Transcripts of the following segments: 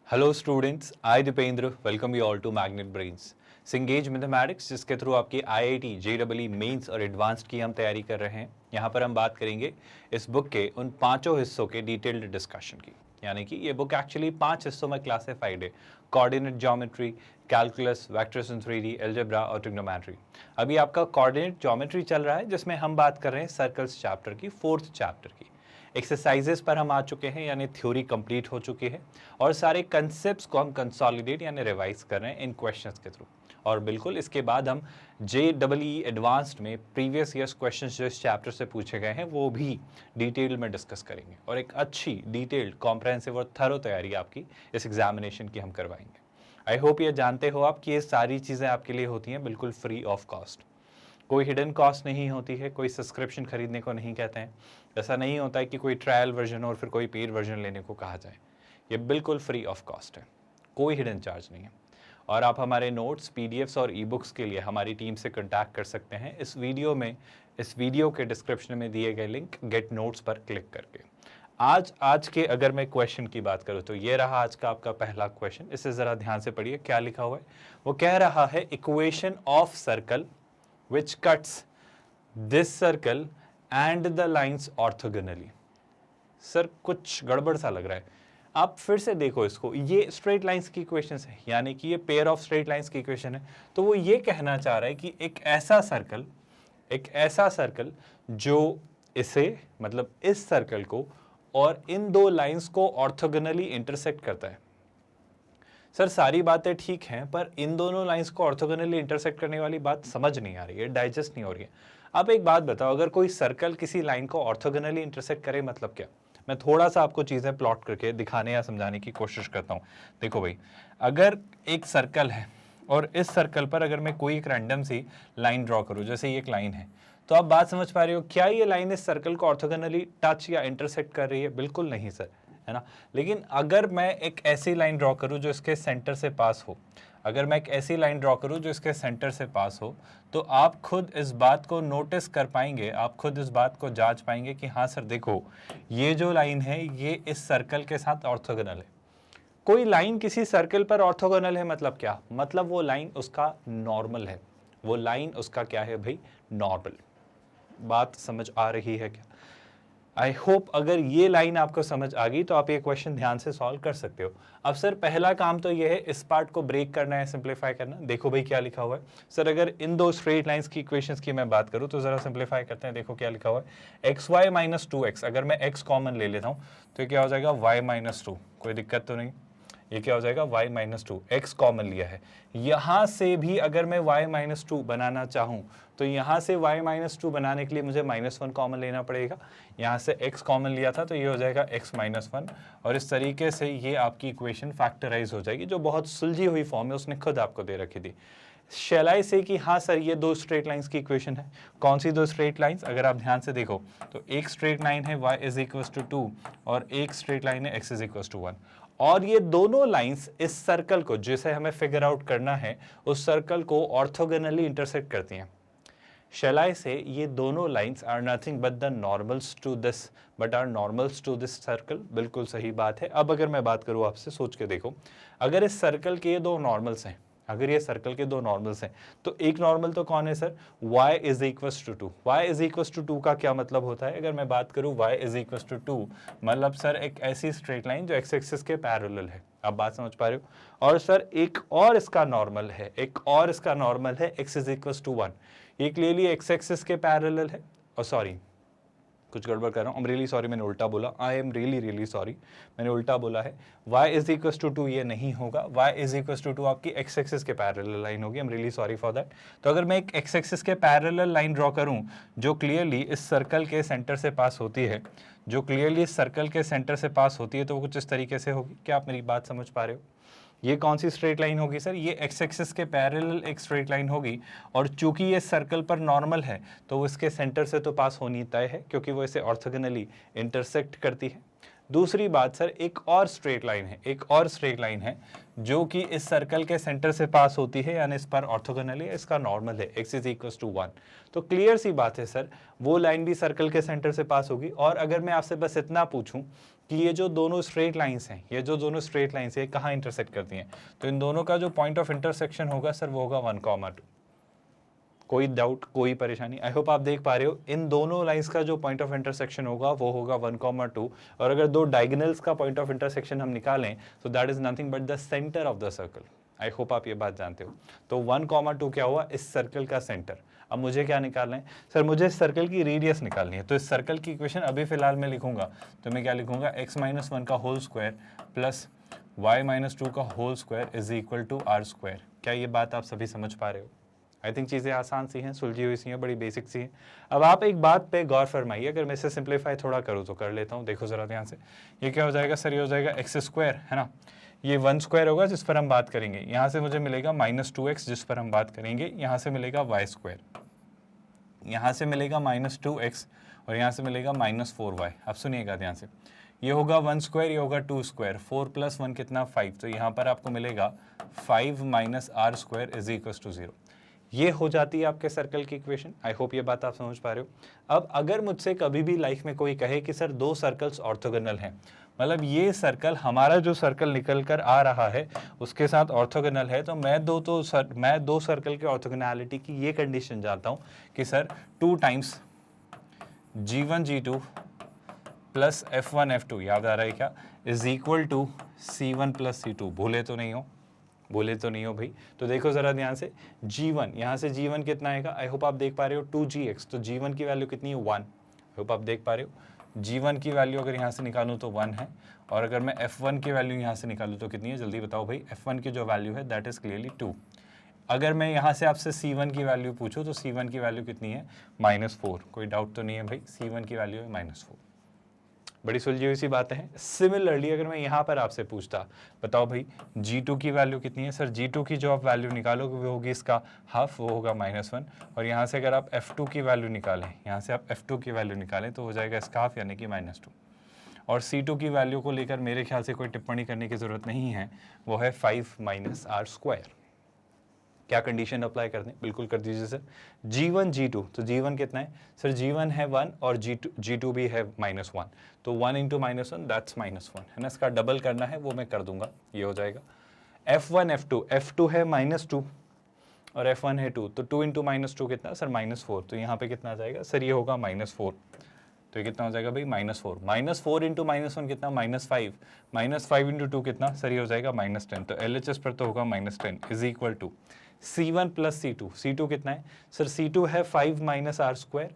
Hello students, I Deependra welcome you all to Magnet Brains सिंगेज mathematics, जिसके through आपकी IIT JEE mains और advanced की हम तैयारी कर रहे हैं। यहाँ पर हम बात करेंगे इस बुक के उन पांचों हिस्सों के डिटेल्ड डिस्कशन की। यानी कि ये बुक एक्चुअली 5 हिस्सों में क्लासिफाइड है: coordinate geometry, calculus, vectors in 3D, algebra और ट्रिग्नोमेट्री। अभी आपका कोऑर्डिनेट ज्योमेट्री चल रहा है, जिसमें हम बात कर रहे हैं सर्कल्स चैप्टर की, 4th चैप्टर की। एक्सरसाइजेस पर हम आ चुके हैं, यानी थ्योरी कंप्लीट हो चुकी है और सारे कंसेप्ट्स को हम कंसोलिडेट यानी रिवाइज कर रहे हैं इन क्वेश्चंस के थ्रू। और बिल्कुल इसके बाद हम JEE एडवांस्ड में प्रीवियस ईयर्स क्वेश्चंस जो इस चैप्टर से पूछे गए हैं वो भी डिटेल में डिस्कस करेंगे और एक अच्छी डिटेल्ड कॉम्प्रहेंसिव और थरो तैयारी आपकी इस एग्जामिनेशन की हम करवाएंगे। आई होप ये जानते हो आप कि ये सारी चीज़ें आपके लिए होती हैं बिल्कुल फ्री ऑफ कॉस्ट। कोई हिडन कॉस्ट नहीं होती है, कोई सब्सक्रिप्शन खरीदने को नहीं कहते हैं। ऐसा नहीं होता है कि कोई ट्रायल वर्जन और फिर कोई पेड वर्जन लेने को कहा जाए। ये बिल्कुल फ्री ऑफ कॉस्ट है, कोई हिडन चार्ज नहीं है। और आप हमारे नोट्स, PDFs और ई-बुक्स के लिए हमारी टीम से कॉन्टैक्ट कर सकते हैं इस वीडियो के डिस्क्रिप्शन में दिए गए लिंक गेट नोट्स पर क्लिक करके। आज के अगर मैं क्वेश्चन की बात करूं तो ये रहा आज का आपका पहला क्वेश्चन। इसे ज़रा ध्यान से पढ़िए, क्या लिखा हुआ है। वो कह रहा है equation of circle which cuts this circle and the lines orthogonally। Sir कुछ गड़बड़ सा लग रहा है, आप फिर से देखो इसको। ये स्ट्रेट लाइंस की इक्वेशन है, यानी कि ये पेयर ऑफ स्ट्रेट लाइंस की इक्वेशन है। तो वो ये कहना चाह रहा है कि एक ऐसा सर्कल जो इसे मतलब इस सर्कल को और इन दो लाइंस को ऑर्थोगोनली इंटरसेक्ट करता है। सर सारी बातें ठीक हैं, पर इन दोनों लाइंस को ऑर्थोगोनली इंटरसेक्ट करने वाली बात समझ नहीं आ रही है, डाइजेस्ट नहीं हो रही है। अब एक बात बताओ, अगर कोई सर्कल किसी लाइन को ऑर्थोगोनली इंटरसेक्ट करे मतलब क्या? मैं थोड़ा सा आपको चीज़ें प्लॉट करके दिखाने या समझाने की कोशिश करता हूँ। देखो भाई, अगर एक सर्कल है और इस सर्कल पर अगर मैं कोई एक रैंडम सी लाइन ड्रॉ करूँ, जैसे ये एक लाइन है, तो आप बात समझ पा रहे हो क्या ये लाइन इस सर्कल को ऑर्थोगोनली टच या इंटरसेक्ट कर रही है? बिल्कुल नहीं सर, है ना। लेकिन अगर मैं एक ऐसी लाइन ड्रॉ करूं जो इसके सेंटर से पास हो, तो आप खुद इस बात को नोटिस कर पाएंगे, आप खुद इस बात को जांच पाएंगे कि हाँ सर देखो, ये जो लाइन है ये इस सर्कल के साथ ऑर्थोगोनल है। कोई लाइन किसी सर्कल पर ऑर्थोगोनल है मतलब क्या? मतलब वो लाइन उसका नॉर्मल है। वो लाइन उसका क्या है भाई? नॉर्मल। बात समझ आ रही है क्या? आई होप अगर ये लाइन आपको समझ आ गई तो आप ये क्वेश्चन ध्यान से सॉल्व कर सकते हो। अब सर पहला काम तो ये है इस पार्ट को ब्रेक करना है, सिंप्लीफाई करना। देखो भाई क्या लिखा हुआ है। सर अगर इन दो स्ट्रेट लाइंस की इक्वेशंस की मैं बात करूं तो जरा सिंप्लीफाई करते हैं। देखो क्या लिखा हुआ है, xy माइनस 2x। अगर मैं x कॉमन ले लेता हूं तो क्या हो जाएगा? y minus 2। कोई दिक्कत तो नहीं? ये क्या हो जाएगा? y minus 2। x कॉमन लिया है, यहां से भी अगर मैं y माइनस 2 बनाना चाहूं तो यहां से y माइनस 2 बनाने के लिए मुझे -1 कॉमन लेना पड़ेगा। यहां से x कॉमन लिया था तो ये हो जाएगा x माइनस 1, और इस तरीके से ये आपकी इक्वेशन फैक्टराइज हो जाएगी, जो बहुत सुलझी हुई फॉर्म है, उसने खुद आपको दे रखी थी। शैल आई से कि हाँ सर ये दो स्ट्रेट लाइंस की इक्वेशन है। कौन सी दो स्ट्रेट लाइंस? अगर आप ध्यान से देखो तो एक स्ट्रेट लाइन है y इज इक्वल टू 2 और एक स्ट्रेट लाइन है x इज इक्वल टू 1। और ये दोनों लाइंस इस सर्कल को, जिसे हमें फिगर आउट करना है, उस सर्कल को ऑर्थोगोनली इंटरसेक्ट करती हैं। शैल आई से ये दोनों lines are nothing but the normals to this circle. बिल्कुल सही बात है। अब अगर मैं बात करूँ आपसे, सोच के देखो, अगर इस सर्कल के ये दो नॉर्मल्स हैं, अगर ये सर्कल के दो नॉर्मल्स हैं तो एक नॉर्मल तो कौन है sir? y is equals to 2। y is equals to 2 का क्या मतलब होता है? अगर मैं बात करूं y इज इक्वल्स टू 2 मतलब सर एक ऐसी स्ट्रेट लाइन जो x एक्सिस के पैरेलल है। आप बात समझ पा रहे हो? और सर एक और इसका नॉर्मल है, x इज इक्वल्स टू 1। ये क्लियरली x एक्सिस के पैरेलल है। और सॉरी, कुछ गड़बड़ कर रहा हूँ, आई एम रियली सॉरी, मैंने उल्टा बोला, आई एम रियली सॉरी, मैंने उल्टा बोला है। y इज इक्वल्स टू 2 ये नहीं होगा, y इज इक्वल्स टू 2 आपकी x एक्सिस के पैरेलल लाइन होगी। I am really sorry for that. तो अगर मैं एक x एक्सिस के पैरेलल लाइन ड्रॉ करूँ जो क्लियरली इस सर्कल के सेंटर से पास होती है, तो वो कुछ इस तरीके से होगी। क्या आप मेरी बात समझ पा रहे हो? ये कौन सी स्ट्रेट लाइन होगी सर? ये x एक्सिस के पैरेलल एक स्ट्रेट लाइन होगी, और चूंकि ये सर्कल पर नॉर्मल है तो वो इसके सेंटर से तो पास होनी तय है, क्योंकि वो इसे ऑर्थोगोनली इंटरसेक्ट करती है। दूसरी बात सर, एक और स्ट्रेट लाइन है जो कि इस सर्कल के सेंटर से पास होती है, यानी इस पर ऑर्थोगोनल है, इसका नॉर्मल है x इज इक्वल टू 1। तो क्लियर सी बात है सर, वो लाइन भी सर्कल के सेंटर से पास होगी। और अगर मैं आपसे बस इतना पूछूं कि ये जो दोनों स्ट्रेट लाइंस हैं, ये जो दोनों स्ट्रेट लाइंस हैं कहाँ इंटरसेक्ट करती हैं, तो इन दोनों का जो पॉइंट ऑफ इंटरसेक्शन होगा सर वो होगा 1,2। कोई डाउट, कोई परेशानी? आई होप आप देख पा रहे हो, इन दोनों लाइंस का जो पॉइंट ऑफ इंटरसेक्शन होगा वो होगा 1,2, और अगर दो डायगोनल्स का पॉइंट ऑफ इंटरसेक्शन हम निकालें तो that is nothing but the centre of the circle. I hope आप ये बात जानते हो। तो 1,2 क्या हुआ, इस सर्कल का सेंटर। अब मुझे क्या निकालना है सर, मुझे इस सर्कल की रेडियस निकालनी है। तो इस सर्कल की इक्वेशन अभी फिलहाल मैं लिखूंगा, तो मैं क्या लिखूंगा, x-1 का होल स्क्वायर प्लस y-2 का whole square is equal to r square. क्या ये बात आप सभी समझ पा रहे हो? आई थिंक चीज़ें आसान सी हैं, सुलझी हुई सी हैं, बड़ी बेसिक सी हैं। अब आप एक बात पे गौर फरमाइए, अगर मैं इसे सिंप्लीफाई थोड़ा करूँ तो कर लेता हूँ। देखो ज़रा ध्यान से, ये क्या हो जाएगा सर, ये हो जाएगा एक्स स्क्वायर, है ना, ये 1 स्क्वायर होगा जिस पर हम बात करेंगे, यहाँ से मुझे मिलेगा -2x जिस पर हम बात करेंगे, यहाँ से मिलेगा y स्क्वायर, यहाँ से मिलेगा -2x और यहाँ से मिलेगा -4y। अब सुनिएगा ध्यान से, ये होगा 1 स्क्वायर, ये होगा 2 स्क्वायर, 4 + 1 कितना 5, तो यहाँ पर आपको मिलेगा 5 - r square is equal to 0। ये हो जाती है आपके सर्कल की इक्वेशन। आई होप ये बात आप समझ पा रहे हो। अब अगर मुझसे कभी भी लाइफ में कोई कहे कि सर दो सर्कल्स ऑर्थोगोनल हैं, मतलब ये सर्कल, हमारा जो सर्कल निकल कर आ रहा है उसके साथ ऑर्थोगोनल है, तो मैं दो सर्कल के ऑर्थोगोनैलिटी की ये कंडीशन जानता हूँ कि sir 2 times G1 G2 plus F1 F2, याद आ रहा है क्या, is equal to C1 + C2। भूले तो नहीं हो भाई। तो देखो जरा ध्यान से, G1, यहाँ से G1 कितना आएगा, आई होप आप देख पा रहे हो, 2gx, तो G1 की वैल्यू कितनी है 1। आई होप आप देख पा रहे हो, G1 की वैल्यू अगर यहाँ से निकालूँ तो 1 है, और अगर मैं F1 की वैल्यू यहाँ से निकालूँ तो कितनी है, जल्दी बताओ भाई। F1 की जो वैल्यू है दैट इज क्लियरली 2। अगर मैं यहाँ से आपसे C1 की वैल्यू पूछूँ तो C1 की वैल्यू कितनी है, -4। कोई डाउट तो नहीं है भाई, C1 की वैल्यू है -4। बड़ी सुलझी हुई सी बातें हैं। सिमिलरली अगर मैं यहाँ पर आपसे पूछता, बताओ भाई G2 की वैल्यू कितनी है, सर G2 की जो आप वैल्यू निकालोगे वो होगी इसका हाफ, वो होगा -1, और यहाँ से अगर आप F2 की वैल्यू निकालें, यहाँ से आप F2 की वैल्यू निकालें तो हो जाएगा इसका हाफ, यानी कि -2। और C2 की वैल्यू को लेकर मेरे ख्याल से कोई टिप्पणी करने की ज़रूरत नहीं है, वो है 5 - r स्क्वायर। क्या कंडीशन अप्लाई कर दें, बिल्कुल कर दीजिए सर। G1 G2, तो G1 कितना है सर, G1 है 1 और G2 भी है -1, तो 1 × -1 दैट्स -1, है ना। इसका डबल करना है वो मैं कर दूंगा, ये हो जाएगा। F1 F2 है -2 और F1 है 2, तो 2 × -2 कितना सर, -4, तो यहाँ पे कितना आ जाएगा सर, ये होगा -4, तो ये कितना हो जाएगा भाई -4। -4 × -1 कितना, -5, -5 × 2 कितना सर, ये हो जाएगा -10, तो LHS पर तो होगा -10 is equal to C1 + C2। C2 कितना है सर, C2 है 5 - r स्क्वायर,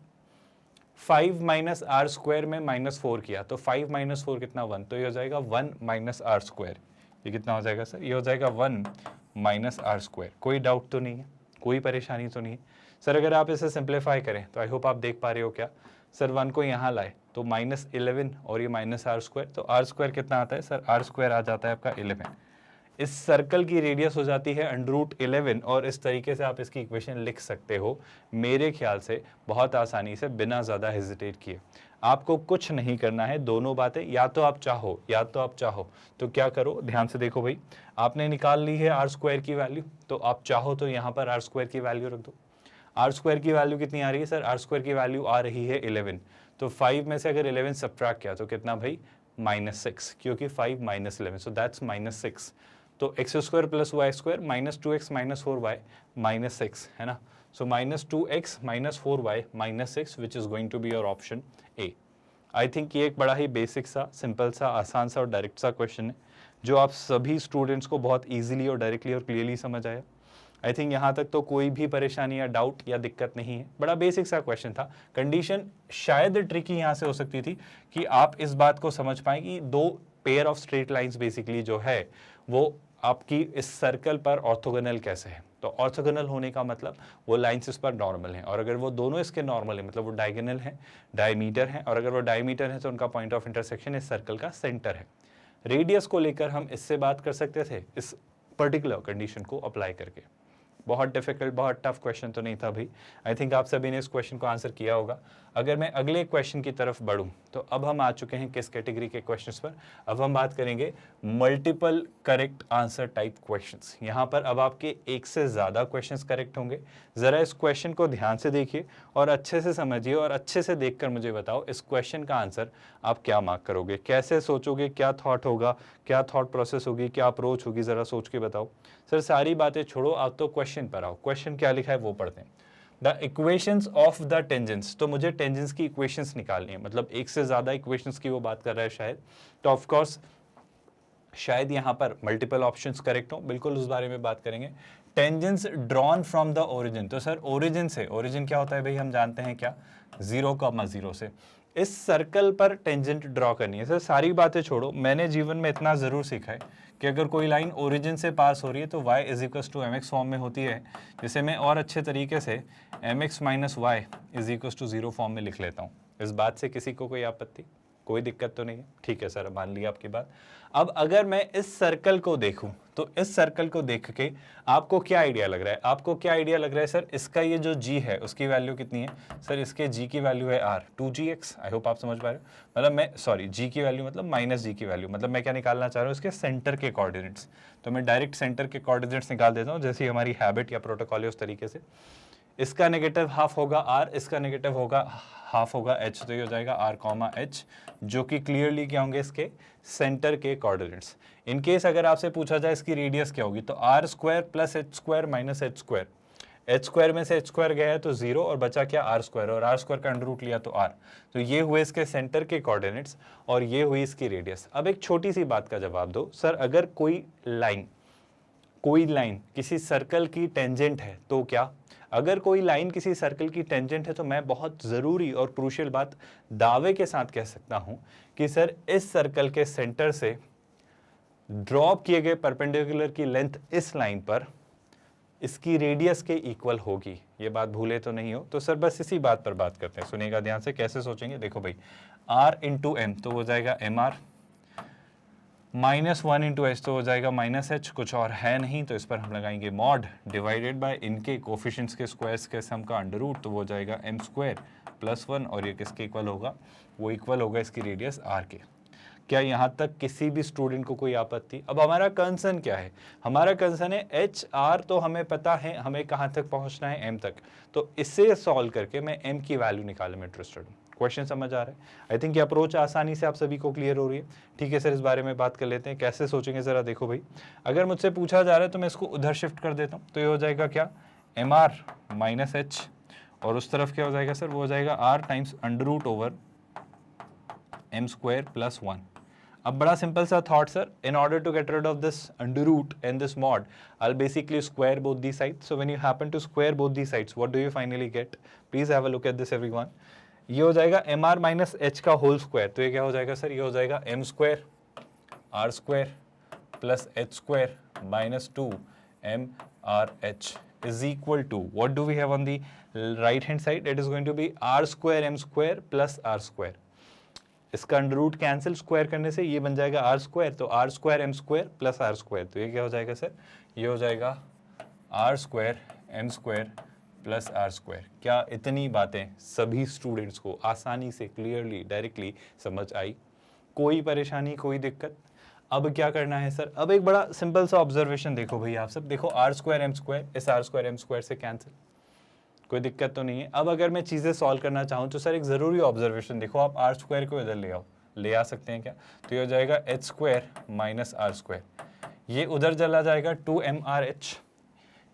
5 - r स्क्वायर में -4 किया तो 5 - 4 कितना 1, तो ये हो जाएगा 1 - r स्क्वायर। ये कितना हो जाएगा सर, ये हो जाएगा 1 - r स्क्वायर। कोई डाउट तो नहीं है, कोई परेशानी तो नहीं है सर। अगर आप इसे सिंप्लीफाई करें तो आई होप आप देख पा रहे हो क्या सर, 1 को यहाँ लाए तो -11 और ये -r स्क्वायर, तो r स्क्वायर कितना आता है सर, r स्क्वायर आ जाता है आपका 11। इस सर्कल की रेडियस हो जाती है √11, और इस तरीके से आप इसकी इक्वेशन लिख सकते हो मेरे ख्याल से बहुत आसानी से, बिना ज़्यादा हेजिटेट किए। आपको कुछ नहीं करना है, दोनों बातें, या तो आप चाहो तो क्या करो, ध्यान से देखो भाई, आपने निकाल ली है r स्क्वायर की वैल्यू, तो आप चाहो तो यहाँ पर r स्क्वायर की वैल्यू रख दो। r स्क्वायर की वैल्यू कितनी आ रही है सर, r स्क्वायर की वैल्यू आ रही है 11, तो 5 में से अगर 11 सब्ट्रैक्ट किया तो कितना भाई, -6, क्योंकि 5 - 11, सो दैट्स -6। तो x² + y² -2x - 4y -6, है ना। So -2x - 4y -6 which is going to be your option A। I think ये एक बड़ा ही बेसिक सा, सिंपल सा, आसान सा और डायरेक्ट सा क्वेश्चन है, जो आप सभी स्टूडेंट्स को बहुत ईजिली और डायरेक्टली और क्लियरली समझ आया। आई थिंक यहाँ तक तो कोई भी परेशानी या डाउट या दिक्कत नहीं है। बड़ा बेसिक सा क्वेश्चन था। कंडीशन शायद ट्रिकी यहाँ से हो सकती थी कि आप इस बात को समझ पाए कि दो pair of straight lines basically जो है वो आपकी इस सर्कल पर ऑर्थोगोनल कैसे है। तो ऑर्थोगोनल होने का मतलब वो लाइंस इस पर नॉर्मल हैं, और अगर वो दोनों इसके नॉर्मल है मतलब वो डायगोनल है, डायमीटर है, और अगर वो डायमीटर है तो उनका पॉइंट ऑफ इंटरसेक्शन इस सर्कल का सेंटर है। रेडियस को लेकर हम इससे बात कर सकते थे इस पर्टिकुलर कंडीशन को अप्लाई करके। बहुत डिफिकल्ट, बहुत टफ क्वेश्चन तो नहीं था भाई। आई थिंक आप सभी ने इस क्वेश्चन को आंसर किया होगा। अगर मैं अगले क्वेश्चन की तरफ बढ़ूं तो अब हम आ चुके हैं किस कैटेगरी के क्वेश्चंस पर, अब हम बात करेंगे multiple correct answer type questions. यहां पर अब आपके एक से ज़्यादा क्वेश्चंस करेक्ट होंगे। ज़रा इस क्वेश्चन को ध्यान से देखिए और अच्छे से समझिए और अच्छे से देखकर मुझे बताओ इस क्वेश्चन का आंसर आप क्या मार्क करोगे, कैसे सोचोगे, क्या थॉट होगा, क्या थॉट प्रोसेस होगी, क्या अप्रोच होगी, ज़रा सोच के बताओ। सर सारी बातें छोड़ो, आप तो क्वेश्चन पर आओ। क्वेश्चन क्या लिखा है वो पढ़ते हैं। The equations of the tangents, तो मुझे टेंजेंट्स की इक्वेशंस निकालनी है, मतलब एक से ज्यादा इक्वेशंस की वो बात कर रहा है शायद। तो ऑफ कोर्स शायद यहाँ पर मल्टीपल ऑप्शंस करेक्ट हो, बिल्कुल उस बारे में बात करेंगे। Tangents drawn from the origin, तो सर ओरिजिन से, ओरिजिन क्या होता है भाई हम जानते हैं क्या, 0,0 से इस सर्कल पर टेंजेंट ड्रॉ करनी है। सर सारी बातें छोड़ो, मैंने जीवन में इतना जरूर सीखा है कि अगर कोई लाइन ओरिजिन से पास हो रही है तो y = mx फॉर्म में होती है, जिसे मैं और अच्छे तरीके से mx - y = 0 फॉर्म में लिख लेता हूँ। इस बात से किसी को कोई आपत्ति, कोई दिक्कत तो नहीं है? ठीक है सर, मान लिया आपकी बात। अब अगर मैं इस सर्कल को देखूं तो इस सर्कल को देख के आपको क्या आइडिया लग रहा है, आपको क्या आइडिया लग रहा है सर, इसका ये जो g है उसकी वैल्यू कितनी है? सर इसके g की वैल्यू है r, 2gx। आई होप आप समझ पा रहे हो, मतलब मैं सॉरी g की वैल्यू मतलब -g की वैल्यू, मतलब मैं क्या निकालना चाह रहा हूँ, इसके सेंटर के कोऑर्डिनेट्स। तो मैं डायरेक्ट सेंटर के कोऑर्डिनेट्स निकाल देता हूँ, जैसी हमारी हैबिट या प्रोटोकॉल है उस तरीके से। इसका नेगेटिव हाफ होगा r, इसका नेगेटिव होगा हाफ होगा h, तो ये हो जाएगा r, h, जो कि क्लियरली क्या होंगे, इसके सेंटर के कोऑर्डिनेट्स। इन केस अगर आपसे पूछा जाए इसकी रेडियस क्या होगी, तो r² + h² - h², h² में से h² गया है तो 0 और बचा क्या, r², और r² का अंडर रूट लिया तो r। तो ये हुए इसके सेंटर के कोऑर्डिनेट्स और ये हुई इसकी रेडियस। अब एक छोटी सी बात का जवाब दो, सर अगर कोई लाइन किसी सर्कल की टेंजेंट है तो क्या, अगर कोई लाइन किसी सर्कल की टेंजेंट है तो मैं बहुत ज़रूरी और क्रूशियल बात दावे के साथ कह सकता हूं कि सर इस सर्कल के सेंटर से ड्रॉप किए गए परपेंडिकुलर की लेंथ इस लाइन पर इसकी रेडियस के इक्वल होगी। ये बात भूले तो नहीं हो। तो सर बस इसी बात पर बात करते हैं, सुनिएगा ध्यान से, कैसे सोचेंगे देखो भाई, r × m तो हो जाएगा mr, -1 × h तो हो जाएगा -h, कुछ और है नहीं तो इस पर हम लगाएंगे मॉड, डिवाइडेड बाय इनके कोफिशिएंट्स के स्क्वायर्स के सम का अंडर रूट, तो वो जाएगा m² + 1, और ये किसके इक्वल होगा, वो इक्वल होगा इसकी रेडियस r के। क्या यहाँ तक किसी भी स्टूडेंट को कोई आपत्ति? अब हमारा कंसर्न क्या है, हमारा कंसर्न है एच आर, तो हमें पता है हमें कहाँ तक पहुँचना है, m तक। तो इसे सॉल्व करके मैं m की वैल्यू निकालने में इंटरेस्टेड हूँ। क्वेश्चन समझ आ रहा है? आई थिंक ये अप्रोच आसानी से आप सभी को क्लियर हो रही है। ठीक है सर, इस बारे में बात कर लेते हैं, कैसे सोचेंगे ज़रा देखो भाई। अगर मुझसे पूछा जा रहा है तो मैं इसको उधर शिफ्ट कर देता हूँ, तो ये हो जाएगा क्या, mr - h, और उस तरफ क्या हो जाएगा सर, वो हो जाएगा r × √/m² + 1। अब बड़ा सिंपल सा thought sir, in order to get rid of this under root and this mod, I'll basically square both these sides. So when you happen to square both these sides, what do you finally get? Please have a look at this everyone. ये हो जाएगा mr - h का whole square, तो ये क्या हो जाएगा sir, ये हो जाएगा m² r² + h² - 2 mrh is equal to, what do we have on the right hand side? It is going to be r² m² + r²। इसका अंडर रूट कैंसिल, स्क्वायर करने से ये बन जाएगा r², तो r² m² + r², तो ये क्या हो जाएगा सर, ये हो जाएगा r² m² + r²। क्या इतनी बातें सभी स्टूडेंट्स को आसानी से क्लियरली डायरेक्टली समझ आई? कोई परेशानी, कोई दिक्कत? अब क्या करना है सर, अब एक बड़ा सिंपल सा ऑब्जर्वेशन देखो भाई आप सब, देखो r² m² इस r² m² से कैंसिल, कोई दिक्कत तो नहीं है। अब अगर मैं चीज़ें सॉल्व करना चाहूँ तो सर एक ज़रूरी ऑब्जर्वेशन देखो, आप r² को इधर ले आओ, ले आ सकते हैं क्या, तो ये हो जाएगा h² - r², ये उधर चला जाएगा 2mrh,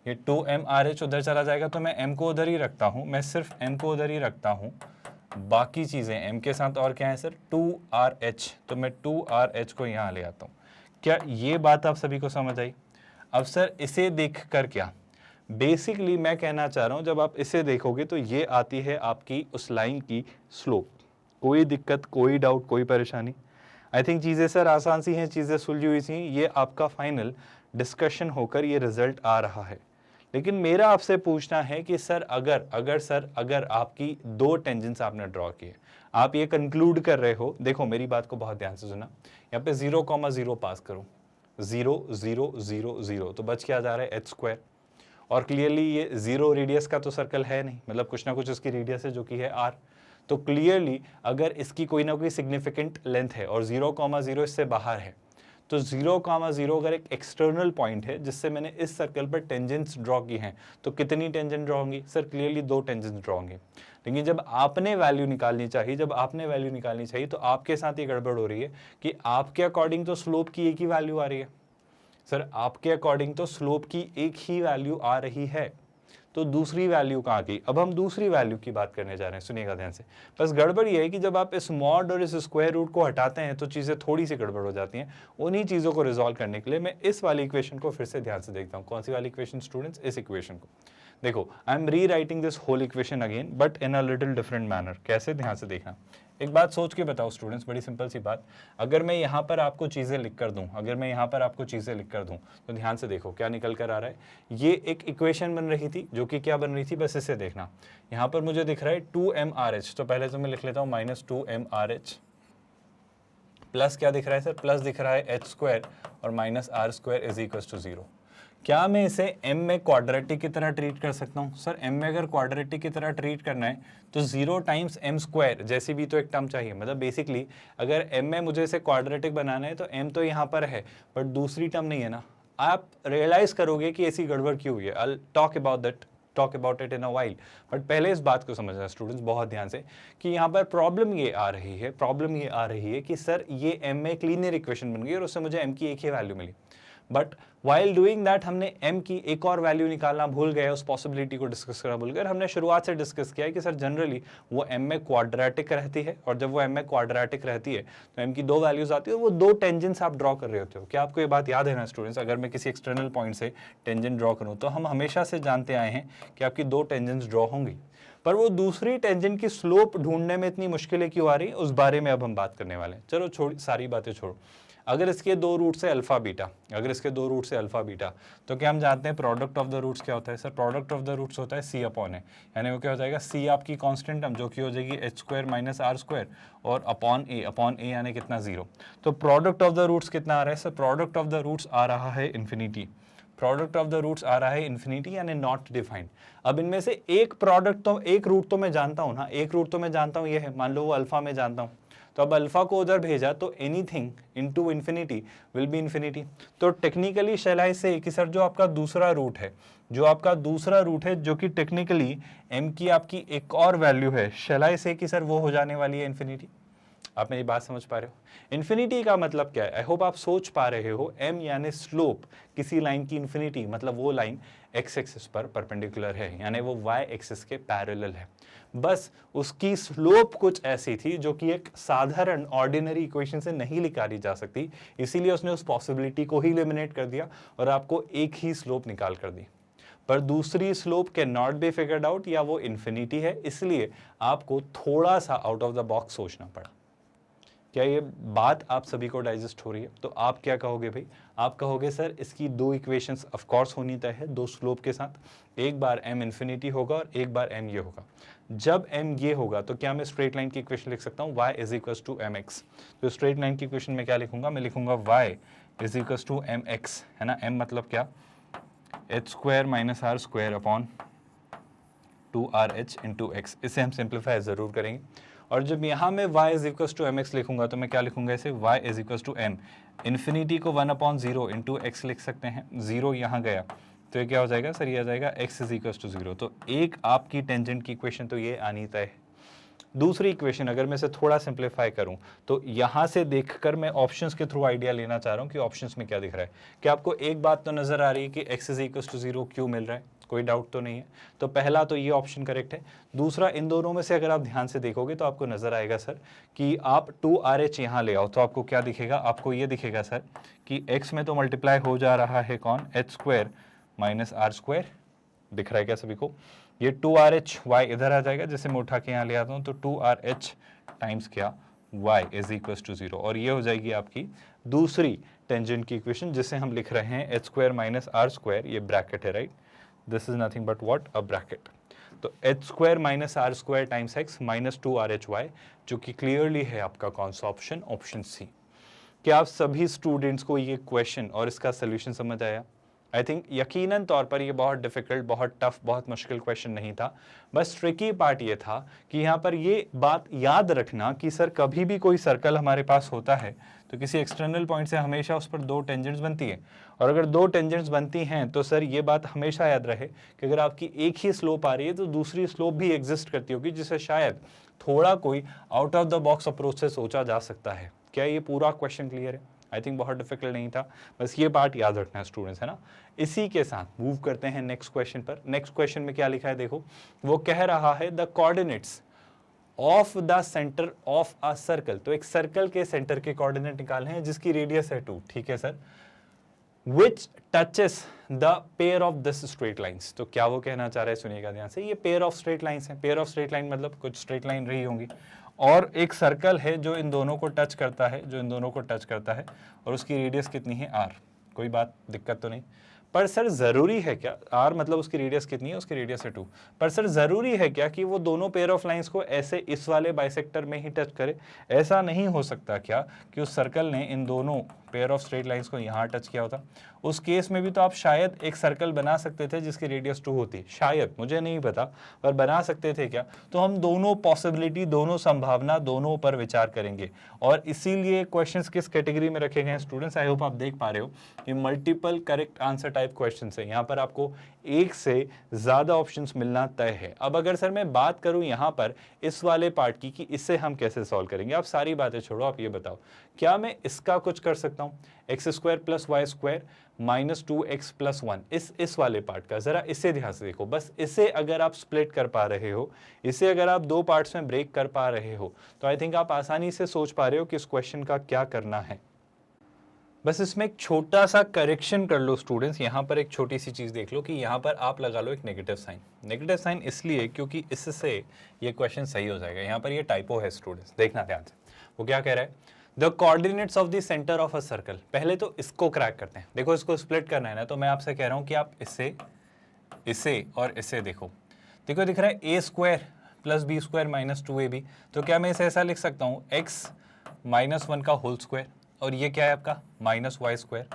ये 2mrh उधर चला जाएगा, तो मैं m को उधर ही रखता हूँ, मैं सिर्फ m को उधर ही रखता हूँ, बाकी चीज़ें m के साथ और क्या है सर 2rh, तो मैं 2rh को यहाँ ले आता हूँ। क्या ये बात आप सभी को समझ आई? अब सर इसे देख कर क्या, बेसिकली मैं कहना चाह रहा हूं, जब आप इसे देखोगे तो ये आती है आपकी उस लाइन की स्लोप। कोई दिक्कत, कोई डाउट, कोई परेशानी? आई थिंक चीज़ें सर आसान सी हैं, चीज़ें सुलझी हुई सी, ये आपका फाइनल डिस्कशन होकर ये रिजल्ट आ रहा है। लेकिन मेरा आपसे पूछना है कि सर अगर आपकी दो टेंजेंट्स आपने ड्रॉ किए, आप ये कंक्लूड कर रहे हो, देखो मेरी बात को बहुत ध्यान से सुना, यहाँ पे 0,0 पास करूँ, 0 0 0 0, तो बच क्या जा रहा है h², और क्लियरली ये 0 रेडियस का तो सर्कल है नहीं, मतलब कुछ ना कुछ इसकी रेडियस है जो कि है r। तो क्लियरली अगर इसकी कोई ना कोई सिग्निफिकेंट लेंथ है और 0,0 इससे बाहर है, तो 0,0 अगर एक एक्सटर्नल पॉइंट है जिससे मैंने इस सर्कल पर टेंजेंट्स ड्रॉ की हैं, तो कितनी टेंजेंट ड्रॉ होंगी सर? क्लियरली 2 टेंजेंट्स ड्रॉ होंगी। लेकिन जब आपने वैल्यू निकालनी चाहिए तो आपके साथ ये गड़बड़ हो रही है कि आपके अकॉर्डिंग तो स्लोप की एक ही वैल्यू आ रही है सर, आपके अकॉर्डिंग तो स्लोप की एक ही वैल्यू आ रही है, तो दूसरी वैल्यू कहाँ गई? अब हम दूसरी वैल्यू की बात करने जा रहे हैं, सुनिएगा ध्यान से। बस गड़बड़ ये है कि जब आप इस मॉड और इस स्क्वायर रूट को हटाते हैं तो चीज़ें थोड़ी सी गड़बड़ हो जाती हैं। उन्हीं चीज़ों को रिजॉल्व करने के लिए मैं इस वाली इक्वेशन को फिर से ध्यान से देखता हूँ। कौन सी वाली इक्वेशन स्टूडेंट्स? इस इक्वेशन को देखो। I am rewriting this whole equation again but in a little different manner. कैसे? ध्यान से देखना। एक बात सोच के बताओ स्टूडेंट्स, बड़ी सिंपल सी बात। अगर मैं यहाँ पर आपको चीज़ें लिख कर दूँ तो ध्यान से देखो क्या निकल कर आ रहा है। ये एक इक्वेशन बन रही थी जो कि क्या बन रही थी, बस इसे देखना। यहाँ पर मुझे दिख रहा है 2mRh, तो पहले तो मैं लिख लेता हूँ -2mRh, प्लस क्या दिख रहा है सर? प्लस दिख रहा है h² और -r² इज इक्वल टू 0। क्या मैं इसे m में क्वाड्रेटिक की तरह ट्रीट कर सकता हूँ? सर m में अगर क्वाड्रेटिक की तरह ट्रीट करना है तो 0 टाइम्स m² जैसी भी तो एक टर्म चाहिए। मतलब बेसिकली अगर m में मुझे इसे क्वाड्रेटिक बनाना है तो m तो यहाँ पर है बट दूसरी टर्म नहीं है ना। आप रियलाइज करोगे कि ऐसी गड़बड़ क्यों हुई है। I talk about it in a while, but पहले इस बात को समझना स्टूडेंट्स बहुत ध्यान से कि यहाँ पर प्रॉब्लम ये आ रही है कि सर ये m में एक लीनियर इक्वेशन बन गई और उससे मुझे m की एक ही वैल्यू मिली। बट वाइल डूइंग दैट हमने m की एक और वैल्यू निकालना भूल गए, उस पॉसिबिलिटी को डिस्कस करना भूल गए। हमने शुरुआत से डिस्कस किया है कि सर जनरली वो m में क्वाड्रेटिक रहती है और जब वो m में क्वाड्रेटिक रहती है तो m की 2 वैल्यूज आती है, वो 2 टेंजेंट्स आप ड्रॉ कर रहे होते हो। क्या आपको ये बात याद है ना स्टूडेंट्स? अगर मैं किसी एक्सटर्नल पॉइंट से टेंजेंट ड्रॉ करूँ तो हम हमेशा से जानते आए हैं कि आपकी 2 टेंजेंट्स ड्रॉ होंगी, पर वो दूसरी टेंजेंट की स्लोप ढूंढने में इतनी मुश्किलें क्यों आ रही है, उस बारे में अब हम बात करने वाले हैं। चलो छोड़, सारी बातें छोड़ो। अगर इसके 2 रूट से अल्फा बीटा, तो क्या हम जानते हैं प्रोडक्ट ऑफ द रूट्स क्या होता है sir? Product of the roots होता है c/a, यानी वो क्या हो जाएगा? c आपकी कांस्टेंट टर्म जो कि हो जाएगी h² - r² और अपॉन a यानी कितना? 0। तो प्रोडक्ट ऑफ द रूट्स कितना आ रहा है sir? Product of the roots आ रहा है इन्फिनिटी। यानी नॉट डिफाइंड। अब इनमें से एक रूट तो मैं जानता हूं ना, ये है, मान लो वो अल्फा में जानता हूं, तो अब अल्फा को उधर भेजा तो anything into infinity will be infinity. तो टेक्निकली शैल आई से कि सर जो आपका दूसरा रूट है जो कि टेक्निकली m की आपकी एक और वैल्यू है, शैल आई से कि सर वो हो जाने वाली है इन्फिनिटी। आप मेरी बात समझ पा रहे हो? इन्फिनिटी का मतलब क्या है? आई होप आप सोच पा रहे हो। m यानी स्लोप किसी लाइन की इन्फिनिटी, मतलब वो लाइन x एक्सिस पर परपेंडिकुलर है, यानी वो y एक्सिस के पैरेलल है। बस उसकी स्लोप कुछ ऐसी थी जो कि एक साधारण ऑर्डिनरी इक्वेशन से नहीं निकाली जा सकती, इसीलिए उसने उस पॉसिबिलिटी को ही एलिमिनेट कर दिया और आपको एक ही स्लोप निकाल कर दी। पर दूसरी slope can not be figured out, या वो इन्फिनिटी है, इसलिए आपको थोड़ा सा आउट ऑफ द बॉक्स सोचना पड़ा। क्या ये बात आप सभी को डाइजेस्ट हो रही है? तो आप क्या कहोगे भाई? आप कहोगे सर इसकी 2 इक्वेशंस ऑफ कोर्स होनी तय है 2 स्लोप के साथ, एक बार m इन्फिनिटी होगा और एक बार m ये होगा। जब m ये होगा तो क्या मैं स्ट्रेट लाइन की इक्वेशन लिख सकता हूँ y is equal to mx? तो स्ट्रेट लाइन की इक्वेशन में क्या लिखूंगा? मैं लिखूंगा y is equal to mx, है ना। m मतलब क्या? h² - r² upon 2rh into x। इसे हम सिंप्लीफाई जरूर करेंगे। और जब यहाँ मैं y is equal to mx लिखूंगा तो मैं क्या लिखूंगा इसे? y is equal to m, infinity को 1/0 इंटू x लिख सकते हैं। 0 यहाँ गया तो ये क्या हो जाएगा सर? ये आ जाएगा x इज इक्वल टू 0। तो एक आपकी टेंजेंट की इक्वेशन तो ये आनी तय है। दूसरी इक्वेशन अगर मैं इसे थोड़ा सिंप्लीफाई करूं तो यहाँ से देखकर मैं ऑप्शंस के थ्रू आइडिया लेना चाह रहा हूँ कि ऑप्शंस में क्या दिख रहा है। क्या आपको एक बात तो नजर आ रही है कि x इज इक्वल टू 0 क्यों मिल रहा है? कोई डाउट तो नहीं है। तो पहला तो ये ऑप्शन करेक्ट है। दूसरा, इन दोनों में से अगर आप ध्यान से देखोगे तो आपको नजर आएगा सर कि आप 2RH यहाँ ले आओ तो आपको क्या दिखेगा? आपको ये दिखेगा सर कि x में तो मल्टीप्लाई हो जा रहा है कौन? h² - r²। दिख रहा है क्या सभी को? ये 2RH y इधर आ जाएगा, जैसे मैं उठा के यहाँ ले आता हूँ तो 2RH टाइम्स क्या? y is equal to 0। और ये हो जाएगी आपकी दूसरी टेंजेंट की इक्वेशन जिसे हम लिख रहे हैं h² - r²। ये ब्रैकेट है, right? This is nothing but what? A bracket. तो h² - r² times x minus 2RHY, जो कि क्लियरली है आपका कौन सा ऑप्शन? Option C. क्या आप सभी स्टूडेंट्स को ये क्वेश्चन और इसका सोल्यूशन समझ आया? आई थिंक यकीनन तौर पर ये बहुत डिफिकल्ट, बहुत टफ, बहुत मुश्किल क्वेश्चन नहीं था। बस ट्रिकी पार्ट ये था कि यहाँ पर ये बात याद रखना कि सर कभी भी कोई सर्कल हमारे पास होता है तो किसी एक्सटर्नल पॉइंट से हमेशा उस पर दो टेंजेंट्स बनती है, और अगर दो टेंजेंट्स बनती हैं तो सर ये बात हमेशा याद रहे कि अगर आपकी एक ही स्लोप आ रही है तो दूसरी स्लोप भी एग्जिस्ट करती होगी, जिसे शायद थोड़ा कोई out of the box approach से सोचा जा सकता है। क्या ये पूरा क्वेश्चन क्लियर है? आई थिंक बहुत डिफिकल्ट नहीं था, बस ये पार्ट याद रखना है स्टूडेंट्स, है ना। इसी के साथ मूव करते हैं नेक्स्ट क्वेश्चन पर। नेक्स्ट क्वेश्चन में क्या लिखा है देखो, वो कह रहा है the coordinates of the centre of a circle. तो एक सर्कल के सेंटर के कोऑर्डिनेट निकालने हैं जिसकी रेडियस है 2, ठीक है sir, which touches the pair of this straight lines. तो क्या वो कहना चाह रहा है, सुनिएगा ध्यान से, ये पेयर ऑफ स्ट्रेट लाइन्स है। पेयर ऑफ स्ट्रेट लाइन मतलब कुछ स्ट्रेट लाइन रही होंगी और एक सर्कल है जो इन दोनों को टच करता है, जो इन दोनों को टच करता है, और उसकी रेडियस कितनी है r। कोई बात, दिक्कत तो नहीं। पर सर जरूरी है क्या, r मतलब उसकी रेडियस कितनी है, उसकी रेडियस है 2, पर सर जरूरी है क्या कि वो दोनों पेयर ऑफ लाइंस को ऐसे इस वाले बाइसेक्टर में ही टच करे? ऐसा नहीं हो सकता क्या कि उस सर्कल ने इन दोनों पेयर ऑफ स्ट्रेट लाइंस को यहाँ टच किया होता? उस केस में भी तो आप शायद एक सर्कल बना सकते थे जिसकी रेडियस 2 होती, शायद, मुझे नहीं पता, पर बना सकते थे क्या? तो हम दोनों पॉसिबिलिटी, दोनों संभावना, दोनों पर विचार करेंगे, और इसीलिए क्वेश्चंस किस कैटेगरी में रखे गए हैं स्टूडेंट्स, आई होप आप देख पा रहे हो, ये multiple correct answer type question है। यहाँ पर आपको एक से ज्यादा ऑप्शंस मिलना तय है। अब अगर सर मैं बात करूं यहाँ पर इस वाले पार्ट की कि इससे हम कैसे सॉल्व करेंगे, आप सारी बातें छोड़ो, आप ये बताओ, क्या मैं इसका कुछ कर सकता हूं? X square plus y square minus 2x plus 1, इस वाले पार्ट का जरा इसे ध्यान से देखो। बस इसे अगर आप स्प्लिट कर पा रहे हो, इसे अगर आप दो पार्ट्स में ब्रेक कर पा रहे हो, तो आई थिंक आप आसानी से सोच पा रहे हो कि इस क्वेश्चन का क्या करना है। बस इसमें एक छोटा सा करेक्शन कर लो स्टूडेंट्स, यहाँ पर एक छोटी सी चीज देख लो कि यहाँ पर आप लगा लो एक नेगेटिव साइन। नेगेटिव साइन इसलिए क्योंकि इससे ये क्वेश्चन सही हो जाएगा। यहाँ पर ये टाइपो है स्टूडेंट्स, देखना ध्यान से। वो क्या कह रहा है, the coordinates of the centre of a circle. पहले तो इसको क्रैक करते हैं। देखो इसको स्प्लिट करना है ना, तो मैं आपसे कह रहा हूँ कि आप इसे और इसे देखो। देखो दिख रहा है a square plus b square minus 2ab। तो क्या मैं इसे ऐसा लिख सकता हूँ, x माइनस 1 का होल स्क्वायर, और ये क्या है आपका माइनस वाई स्क्वायर।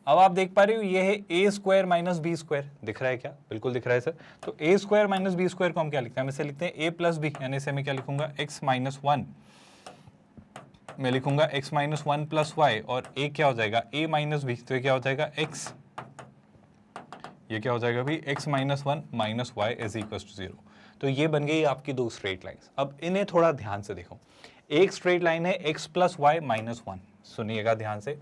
अब आप देख पा रहे हो ये है a square minus B square, दिख रहा है क्या? बिल्कुल दिख रहा है सर। तो ए स्क्वायर माइनस बी स्क्वायर को हम क्या लिखते हैं, हम इसे लिखते हैं ए प्लस बी, यानी इसे मैं क्या लिखूंगा, x माइनस 1, मैं लिखूंगा x माइनस 1 प्लस वाई, और a क्या हो जाएगा, a माइनस बी, तो ये क्या हो जाएगा x, ये क्या हो जाएगा भाई, x minus 1 minus y is equal to 0। तो ये बन गई आपकी दो स्ट्रेट लाइंस। अब इन्हें थोड़ा ध्यान से देखो। एक स्ट्रेट लाइन है x प्लस वाई माइनस 1, सुनिएगा ध्यान से।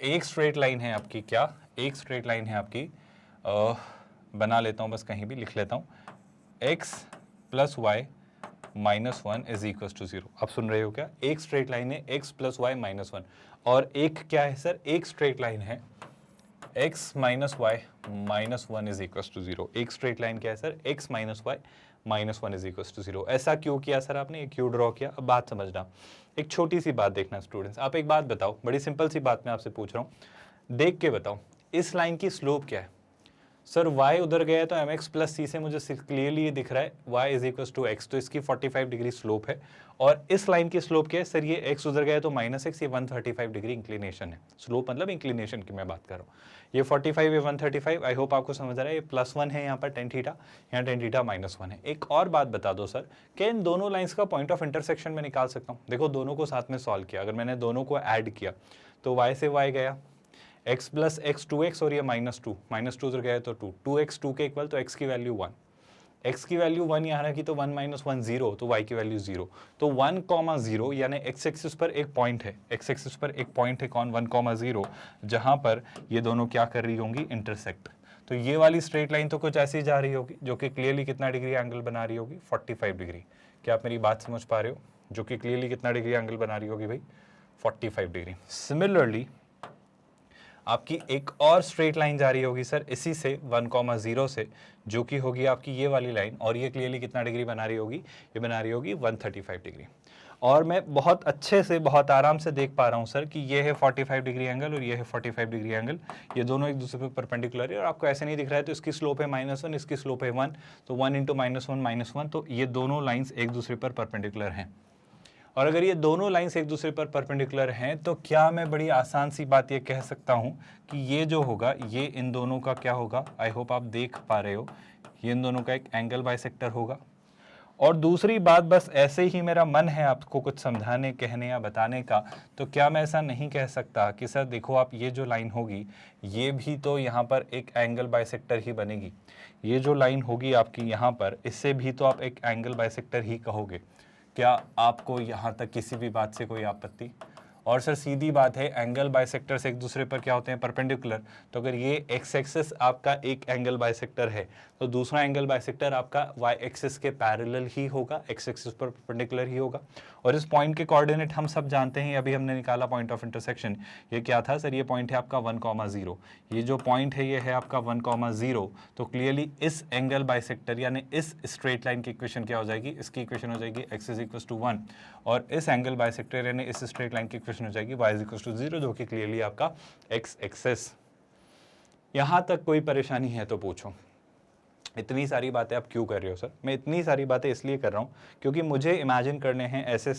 एक स्ट्रेट लाइन है आपकी, क्या एक स्ट्रेट लाइन है आपकी, बना लेता हूं, बस कहीं भी लिख लेता हूं, x plus y minus 1 is equal to 0। आप सुन रहे हो क्या? एक स्ट्रेट लाइन है x प्लस वाई माइनस 1, और एक क्या है सर, एक स्ट्रेट लाइन है x minus y minus 1 is equal to 0। एक स्ट्रेट लाइन क्या है sir, x minus y minus 1 is equal to 0। ऐसा क्यों किया सर आपने, ये क्यों ड्रॉ किया? अब बात समझना, एक छोटी सी बात देखना स्टूडेंट्स। आप एक बात बताओ, बड़ी सिंपल सी बात मैं आपसे पूछ रहा हूँ, देख के बताओ, इस लाइन की स्लोप क्या है? सर y उधर गया तो mx प्लस c से मुझे क्लियरली ये दिख रहा है y is equal to x, तो इसकी 45 डिग्री स्लोप है। और इस लाइन की स्लोप क्या है सर, ये x उधर गया तो माइनस x, ये 135 डिग्री इंक्लिनेशन है। स्लोप मतलब इंक्लिनेशन की मैं बात कर रहा हूँ। ये 45 है 135, आई होप आपको समझ रहा है। ये प्लस 1 है यहाँ पर टेन थीटा, यहाँ टेन थीटा माइनस 1 है। एक और बात बता दो सर, क्या इन दोनों लाइन्स का पॉइंट ऑफ इंटरसेक्शन में निकाल सकता हूँ? देखो दोनों को साथ में सॉल्व किया, अगर मैंने दोनों को ऐड किया तो y से y गया, x प्लस एक्स 2x, और ये माइनस 2 उधर गया तो 2x 2 के इक्वल, तो x की वैल्यू 1, x की वैल्यू 1 यहाँ रखी तो 1 माइनस 1 0, तो y की वैल्यू 0। तो 1,0 यानी x एक्सिस पर एक पॉइंट है, x एक्सिस पर एक पॉइंट है कौन, 1,0, जहाँ पर ये दोनों क्या कर रही होंगी, इंटरसेक्ट। तो ये वाली स्ट्रेट लाइन तो कुछ ऐसी जा रही होगी जो कि क्लियरली कितना डिग्री एंगल बना रही होगी, 45 डिग्री। क्या आप मेरी बात समझ पा रहे हो? जो कि क्लियरली कितना डिग्री एंगल बना रही होगी भाई, 45 डिग्री। सिमिलरली आपकी एक और स्ट्रेट लाइन जा रही होगी सर इसी से 1,0 से, जो कि होगी आपकी ये वाली लाइन, और ये क्लियरली कितना डिग्री बना रही होगी, ये बना रही होगी 135 डिग्री। और मैं बहुत अच्छे से, बहुत आराम से देख पा रहा हूँ सर कि ये है 45 डिग्री एंगल और ये है 45 डिग्री एंगल, ये दोनों एक दूसरे पे परपेंडिकुलर है। और आपको ऐसे नहीं दिख रहा है तो इसकी स्लोप है -1, इसकी स्लोप है 1, तो 1 इंटू -1 -1, तो ये दोनों लाइन्स एक दूसरे पर परपेंडिकुलर हैं। और अगर ये दोनों लाइंस एक दूसरे पर परपेंडिकुलर हैं तो क्या मैं बड़ी आसान सी बात ये कह सकता हूं कि ये जो होगा ये इन दोनों का क्या होगा, आई होप आप देख पा रहे हो, ये इन दोनों का एक एंगल बाइसेक्टर होगा। और दूसरी बात, बस ऐसे ही मेरा मन है आपको कुछ समझाने, कहने या बताने का, तो क्या मैं ऐसा नहीं कह सकता कि सर देखो आप ये जो लाइन होगी ये भी तो यहाँ पर एक एंगल बाइसेक्टर ही बनेगी, ये जो लाइन होगी आपकी यहाँ पर, इससे भी तो आप एक एंगल बाइसेक्टर ही कहोगे। क्या आपको यहाँ तक किसी भी बात से कोई आपत्ति? और सर सीधी बात है, एंगल बाइसेक्टर्स एक दूसरे पर क्या होते हैं, परपेंडिकुलर। तो अगर ये एक्स एक्सिस आपका एक एंगल बाइसेक्टर है तो दूसरा एंगल बाइसेक्टर आपका वाई एक्सिस के पैरेलल ही होगा, एक्स एक्सिस पर परपेंडिकुलर ही होगा। और इस पॉइंट के कोऑर्डिनेट हम सब जानते हैं, अभी हमने निकाला पॉइंट ऑफ इंटरसेक्शन। ये क्या था सर, ये पॉइंट है आपका 1,0। ये जो पॉइंट है ये है आपका 1,0। तो क्लियरली इस एंगल बाइसेक्टर यानी इस स्ट्रेट लाइन की इक्वेशन क्या हो जाएगी, इसकी इक्वेशन हो जाएगी x = 1, और इस एंगल बाइसेक्टर यानी इस स्ट्रेट लाइन की इक्वेशन हो जाएगी y = 0, जो कि क्लियरली आपका x एक्सिस। यहां तक कोई परेशानी है तो पूछो। इतनी सारी बातें आप क्यों कर रहे हो सर? मैं इतनी सारी बातें इसलिए कर रहा हूं क्योंकि मुझे इमेजिन करने हैं ऐसे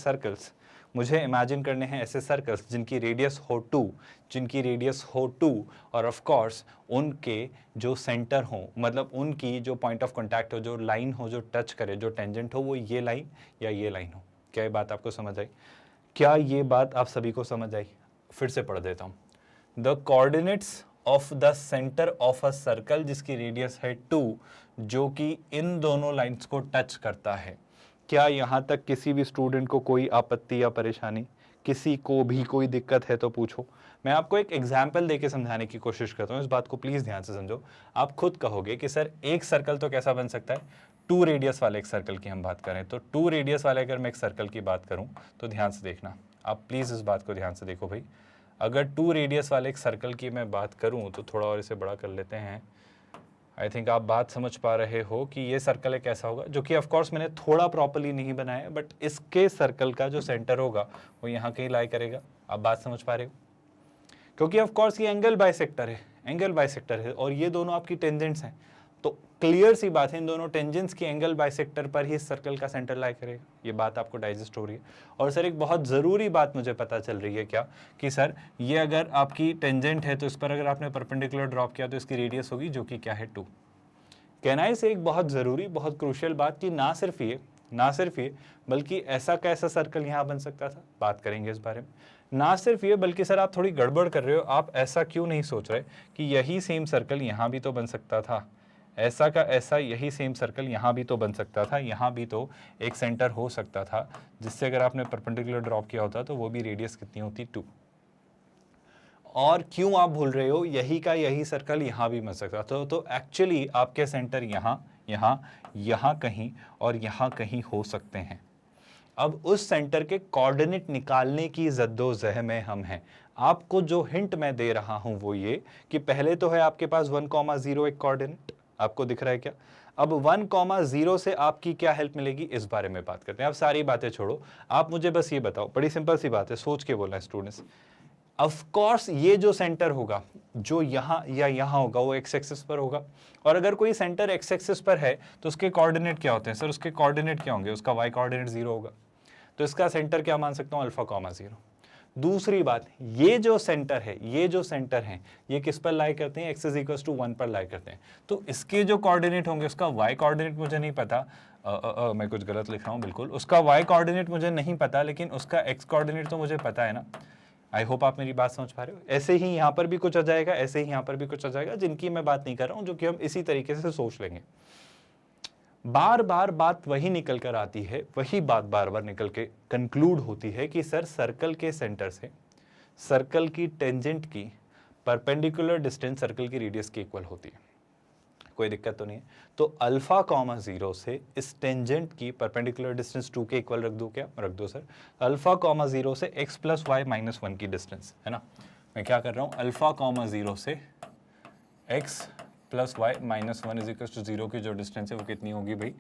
सर्कल्स, जिनकी रेडियस हो 2, और ऑफ कोर्स उनके जो सेंटर हो, मतलब उनकी जो पॉइंट ऑफ कांटेक्ट हो, जो लाइन हो, जो टच करे, जो टेंजेंट हो, वो ये लाइन या ये लाइन हो। क्या ये बात आपको समझ आई? क्या ये बात आप सभी को समझ आई? फिर से पढ़ देता हूं। The coordinates of the centre of a circle जिसकी रेडियस है 2, जो कि इन दोनों लाइंस को टच करता है। क्या यहां तक किसी भी स्टूडेंट को कोई आपत्ति या परेशानी, किसी को भी कोई दिक्कत है तो पूछो। मैं आपको एक एग्जाम्पल देके समझाने की कोशिश करता हूं, इस बात को प्लीज ध्यान से समझो। आप खुद कहोगे कि सर एक सर्कल तो कैसा बन सकता है, 2 रेडियस वाले एक सर्कल की हम बात करें तो 2 रेडियस वाले अगर मैं एक सर्कल की बात करूं तो ध्यान से देखना, आप प्लीज इस बात को ध्यान से देखो भाई। अगर 2 रेडियस वाले एक सर्कल की मैं बात करूं तो थोड़ा और इसे बड़ा कर लेते हैं। आई थिंक आप बात समझ पा रहे हो कि ये सर्कल एक ऐसा होगा, जो कि ऑफ कोर्स मैंने थोड़ा प्रॉपर्ली नहीं बनाया, बट इसके सर्कल का जो सेंटर होगा वो यहाँ कहीं लाई करेगा। आप बात समझ पा रहे हो? क्योंकि ऑफ कोर्स ये एंगल बाइसेक्टर है, और ये दोनों आपकी टेंजेंट्स हैं, तो क्लियर सी बात है इन दोनों टेंजेंट्स की एंगल बाइसेक्टर पर ही सर्कल का सेंटर लाई करेगा। ये बात आपको डाइजेस्ट हो रही है? और सर एक बहुत ज़रूरी बात मुझे पता चल रही है, क्या कि सर ये अगर आपकी टेंजेंट है तो इस पर अगर आपने परपेंडिकुलर ड्रॉप किया तो इसकी रेडियस होगी, जो कि क्या है 2। कहना से एक बहुत ज़रूरी, बहुत क्रूशियल बात कि ना सिर्फ ये बल्कि ऐसा कैसा सर्कल यहाँ बन सकता था, बात करेंगे इस बारे में। ना सिर्फ ये बल्कि सर आप थोड़ी गड़बड़ कर रहे हो, आप ऐसा क्यों नहीं सोच रहे कि यही सेम सर्कल यहाँ भी तो बन सकता था, ऐसा का ऐसा यही सेम सर्कल यहाँ भी तो बन सकता था, यहाँ भी तो एक सेंटर हो सकता था जिससे अगर आपने परपेंडिकुलर ड्रॉप किया होता तो वो भी रेडियस कितनी होती, 2। और क्यों आप भूल रहे हो, यही का यही सर्कल यहाँ भी बन सकता था। तो एक्चुअली आपके सेंटर यहाँ कहीं और यहाँ कहीं हो सकते हैं। अब उस सेंटर के कोऑर्डिनेट निकालने की जद्दोजहद में हम हैं। आपको जो हिंट मैं दे रहा हूं वो ये कि पहले तो है आपके पास 1,0 एक कोऑर्डिनेट, आपको दिख रहा है क्या? अब 1,0 से आपकी क्या हेल्प मिलेगी, इस बारे में बात करते हैं। अब सारी बातें छोड़ो, आप मुझे बस ये बताओ, बड़ी सिंपल सी बात है, सोच के बोलना है स्टूडेंट्स। ऑफ कोर्स ये जो सेंटर होगा जो यहाँ या यहाँ होगा वो एक्स एक्सिस पर होगा, और अगर कोई सेंटर एक्स एक्सिस पर है तो उसके कोऑर्डिनेट क्या होते हैं सर? उसके कोऑर्डिनेट क्या होंगे? उसका वाई कोऑर्डिनेट 0 होगा, तो इसका सेंटर क्या मान सकता हूँ, α,0। दूसरी बात, ये जो सेंटर है ये किस पर लाई करते हैं, x = 1 पर लाई करते हैं। तो इसके जो कोऑर्डिनेट होंगे, उसका y कोऑर्डिनेट मुझे नहीं पता, मैं कुछ गलत लिख रहा हूँ बिल्कुल, उसका y कोऑर्डिनेट मुझे नहीं पता, लेकिन उसका x कोऑर्डिनेट तो मुझे पता है ना। आई होप आप मेरी बात समझ पा रहे हो। ऐसे ही यहाँ पर भी कुछ आ जाएगा, ऐसे ही यहाँ पर भी कुछ आ जाएगा, जिनकी मैं बात नहीं कर रहा हूँ, जो कि हम इसी तरीके से सोच लेंगे। बार बार बात वही निकल कर आती है, वही बात बार बार निकल के कंक्लूड होती है कि सर सर्कल के सेंटर से सर्कल की टेंजेंट की परपेंडिकुलर डिस्टेंस सर्कल की रेडियस के इक्वल होती है। कोई दिक्कत तो नहीं है? तो α,0 से इस टेंजेंट की परपेंडिकुलर डिस्टेंस 2 के इक्वल रख दो, क्या रख दो सर? α,0 से x + y - 1 की डिस्टेंस है ना। मैं क्या कर रहा हूँ, α,0 से x + y - 1 = 0 की जो डिस्टेंस है वो कितनी होगी भाई,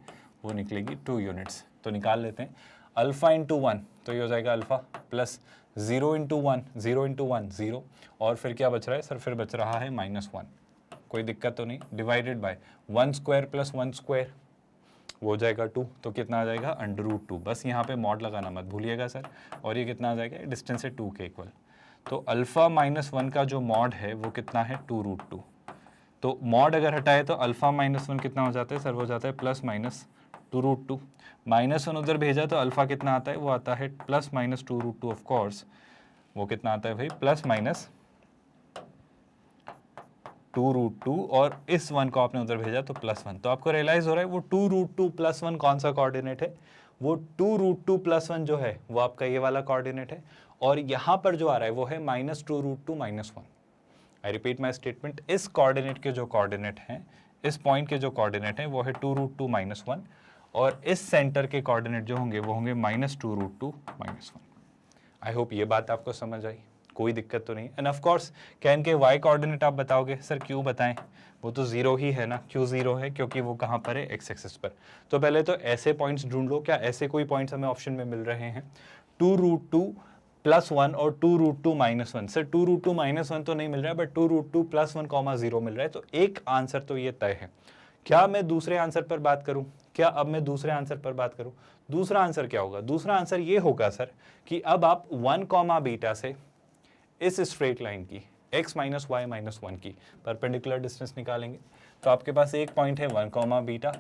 वो निकलेगी 2 यूनिट्स। तो निकाल लेते हैं। α × 1 तो ये हो जाएगा अल्फा, प्लस 0 × 1 0 × 1 0, और फिर क्या बच रहा है सर? फिर बच रहा है -1। कोई दिक्कत तो नहीं? डिवाइडेड बाय 1² + 1², वो हो जाएगा 2, तो कितना आ जाएगा √2। बस यहाँ पे मॉड लगाना मत भूलिएगा सर। और ये कितना आ जाएगा, डिस्टेंस है 2 के इक्वल। तो अल्फ़ा -1 का जो मॉड है वो कितना है 2√2। तो मॉड अगर हटाए तो अल्फ़ा -1 कितना हो जाता है सर, वो हो जाता है +-2√2। -1 उधर भेजा तो अल्फ़ा कितना आता है, वो आता है +-2√2 ऑफ कोर्स। वो कितना आता है भाई, +-2√2, और इस 1 को आपने उधर भेजा तो +1। तो आपको रियलाइज हो रहा है वो 2√2 + 1 कौन सा कोऑर्डिनेट है, वो 2√2 + 1 जो है वो आपका ये वाला कोऑर्डिनेट है। और यहाँ पर जो आ रहा है वो है -2√2 -1। आई रिपीट माई स्टेटमेंट, इस कोऑर्डिनेट के जो कोऑर्डिनेट हैं, इस पॉइंट के जो कोऑर्डिनेट हैं वो है 2√2 -1, और इस सेंटर के कोऑर्डिनेट जो होंगे वो होंगे -2√2 -1। आई होप ये बात आपको समझ आई, कोई दिक्कत तो नहीं। एंड ऑफ कोर्स कैन के वाई कोऑर्डिनेट आप बताओगे सर क्यों बताएं, वो तो 0 ही है ना। क्यों 0 है, क्योंकि वो कहाँ पर है, एक्स एक्सिस पर। तो पहले तो ऐसे पॉइंट्स ढूंढ लो, क्या ऐसे कोई पॉइंट्स हमें ऑप्शन में मिल रहे हैं। 2√2 + 1 और 2√2 -1, सर 2√2 -1 तो नहीं मिल रहा है, बट 2√2 + 1, 0 मिल रहा है। तो एक आंसर तो ये तय है। क्या मैं दूसरे आंसर पर बात करूं, क्या अब मैं दूसरे आंसर पर बात करूं? दूसरा आंसर क्या होगा, दूसरा आंसर ये होगा सर कि अब आप 1, बीटा से इस स्ट्रेट लाइन की x - y - 1 की परपेंडिकुलर डिस्टेंस निकालेंगे। तो आपके पास एक पॉइंट है 1, बीटा,